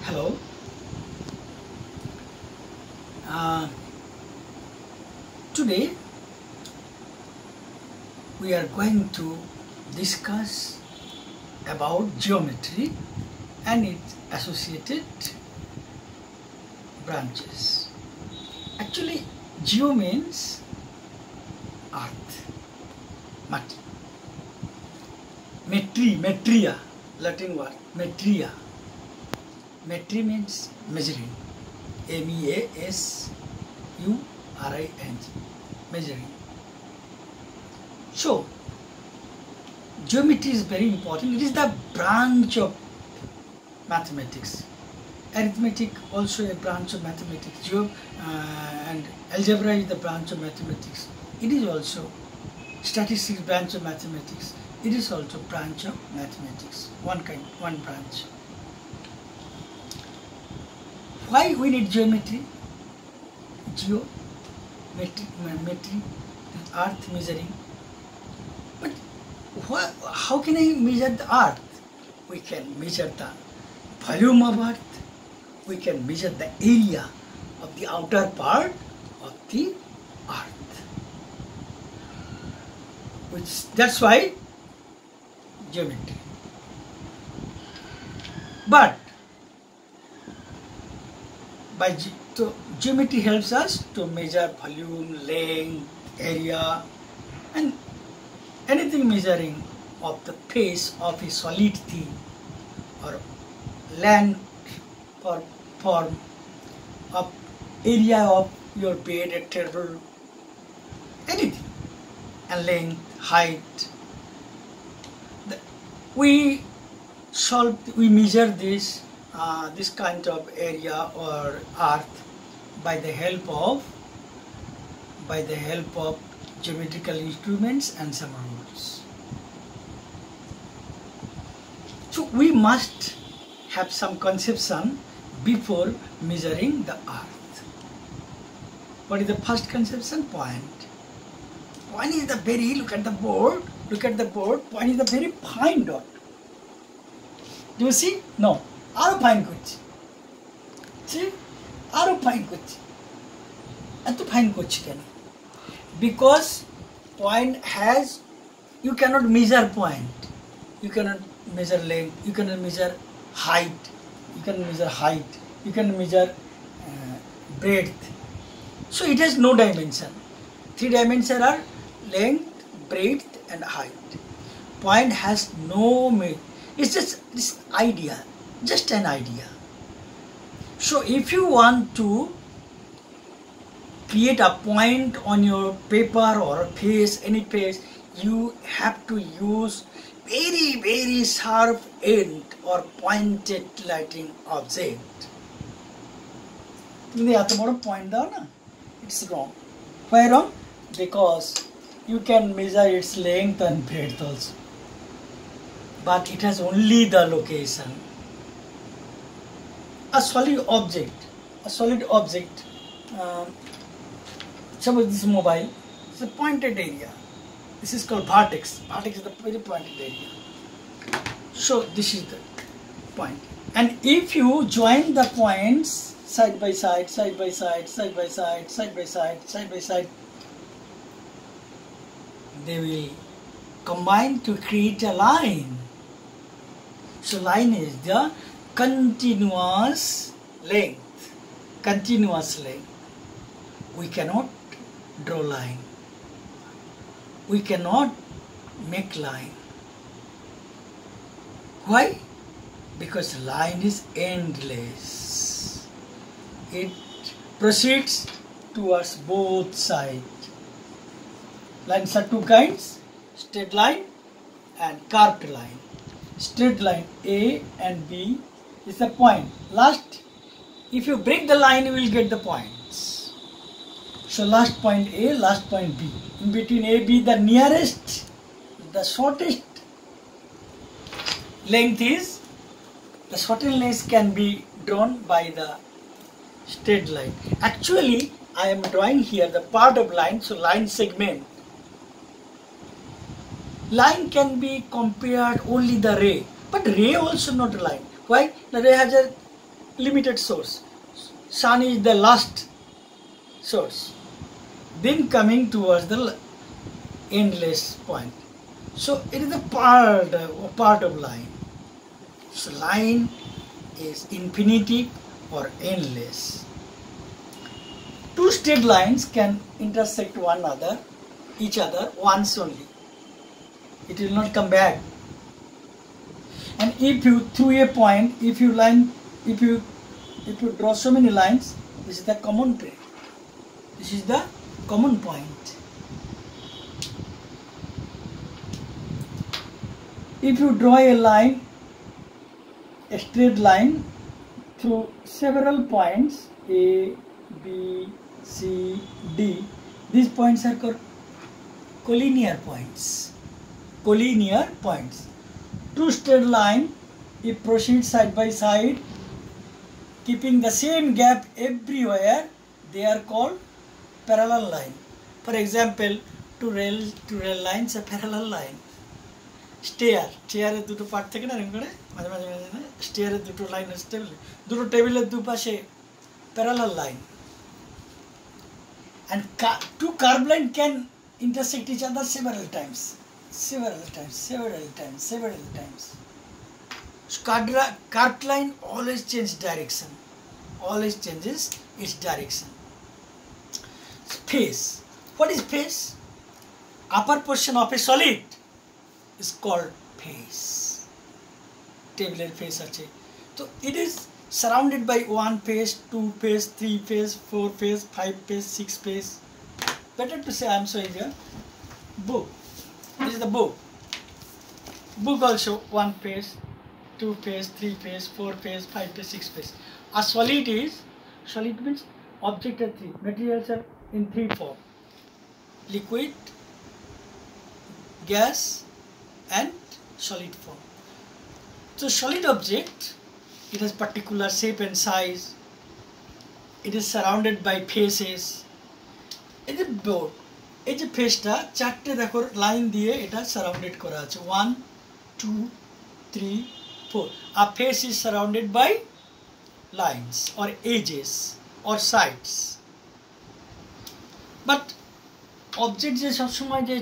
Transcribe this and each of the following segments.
Hello. Today we are going to discuss about geometry and its associated branches. Actually, geo means earth, mati. Metria, Latin word, metria. Metri means measuring, M-E-A-S-U-R-I-N-G, measuring. So, geometry is very important. It is the branch of mathematics. Arithmetic also a branch of mathematics. And algebra is the branch of mathematics. It is also statistics branch of mathematics. It is also branch of mathematics. One branch. Why we need geometry? Geometry, earth measuring. But how can I measure the earth? We can measure the volume of earth. We can measure the area of the outer part of the earth. That's why geometry. But geometry helps us to measure volume, length, area, and anything measuring of the face of a solid thing, or land or form of area of your bed, a table, anything, and length, height. We measure this kind of area or earth by the help of geometrical instruments and some rules. So we must have some conception before measuring the earth. What is the first conception? Point. Point is the very, look at the board, point is the very fine dot. Do you see? No. Aru fine kuch. See? Aru fine kuch. Atu fine kuch kya? Because point has, you cannot measure point. You cannot measure length. You cannot measure height. You cannot measure breadth. So it has no dimension. 3 dimensions are length, breadth, and height. Point has no meaning. It's just this idea. Just an idea. So if you want to create a point on your paper or a face, any face, you have to use very, very sharp end or pointed lighting object. It's wrong. Why wrong? Because you can measure its length and breadth also. But it has only the location. A solid object, suppose this mobile, it's a pointed area. This is called vertex. Vertex is the very pointed area. So this is the point. And if you join the points side by side, they will combine to create a line. So line is the continuous length. We cannot draw line. We cannot make line. Why? Because line is endless. It proceeds towards both sides. Lines are 2 kinds, straight line and curved line. Straight line A and B is the point. Last, if you break the line, you will get the points. So last point A, last point B. In between A, B, the nearest, the shortest length is, the shortest length can be drawn by the straight line. Actually, I am drawing here the part of line, so line segment. Line can be compared only the ray, but ray also not line. Why? The ray has a limited source. Sun is the last source. Then coming towards the endless point. So it is a part of line. So line is infinitive or endless. Two straight lines can intersect each other once only. It will not come back. And if you through a point, if you draw so many lines, this is the common point. This is the common point. If you draw a line, a straight line through several points A, B, C, D, these points are called collinear points. Collinear points. Two straight line, if proceed side by side, keeping the same gap everywhere, they are called parallel line. For example, two rail lines are parallel line. Stair এর দুটো part থেকে না এরকম করে মাঝে মাঝে স্টেয়ারের দুটো line আছে, দুটো টেবিলের দুপাশে parallel line. And two curved line can intersect each other several times. So curved line always changes direction. Its direction. Face. What is face? Upper portion of a solid is called face. Tabular face ache. So it is surrounded by 1 face, 2 face, 3 face, 4 face, 5 face, 6 face. Better to say I am showing here. Book. This is the book. Book also 1 face, 2 face, 3 face, 4 face, 5 face, 6 face. A solid means object are 3. Materials are in 3 form. Liquid, gas and solid form. So solid object, it has particular shape and size. It is surrounded by faces. It is board. এই যে ফেসটা চারটে দেখো line দিয়ে এটা surrounded করা আছে 1 2 3 4. A face is surrounded by lines or edges or sides. But object যে সব সময় যে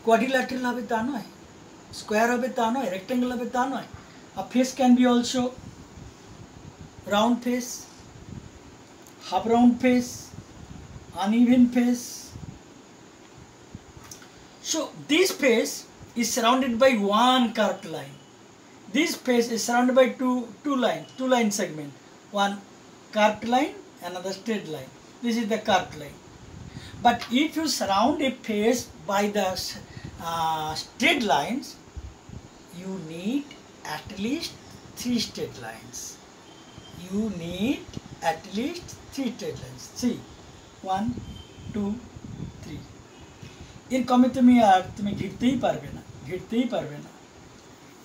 quadrilateral হবে তা নয়, square হবে তা নয়, rectangle হবে তা নয়. A face can be also round face, half round face, uneven face. So this face is surrounded by one curved line. This face is surrounded by two line segment. One curved line, another straight line. This is the curved line. But if you surround a face by the straight lines, you need at least 3 straight lines. See, 1 2 3. এর কমে তুমি ঘিরতেই পারবে না,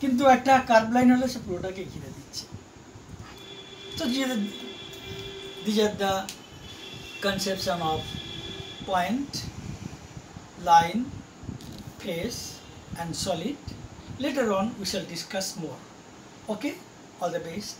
কিন্তু একটা curve line হলে সে পুরোটাকে ঘিরে দিচ্ছে। So these are the conception of point, line, face and solid. Later on we shall discuss more. Okay, all the best.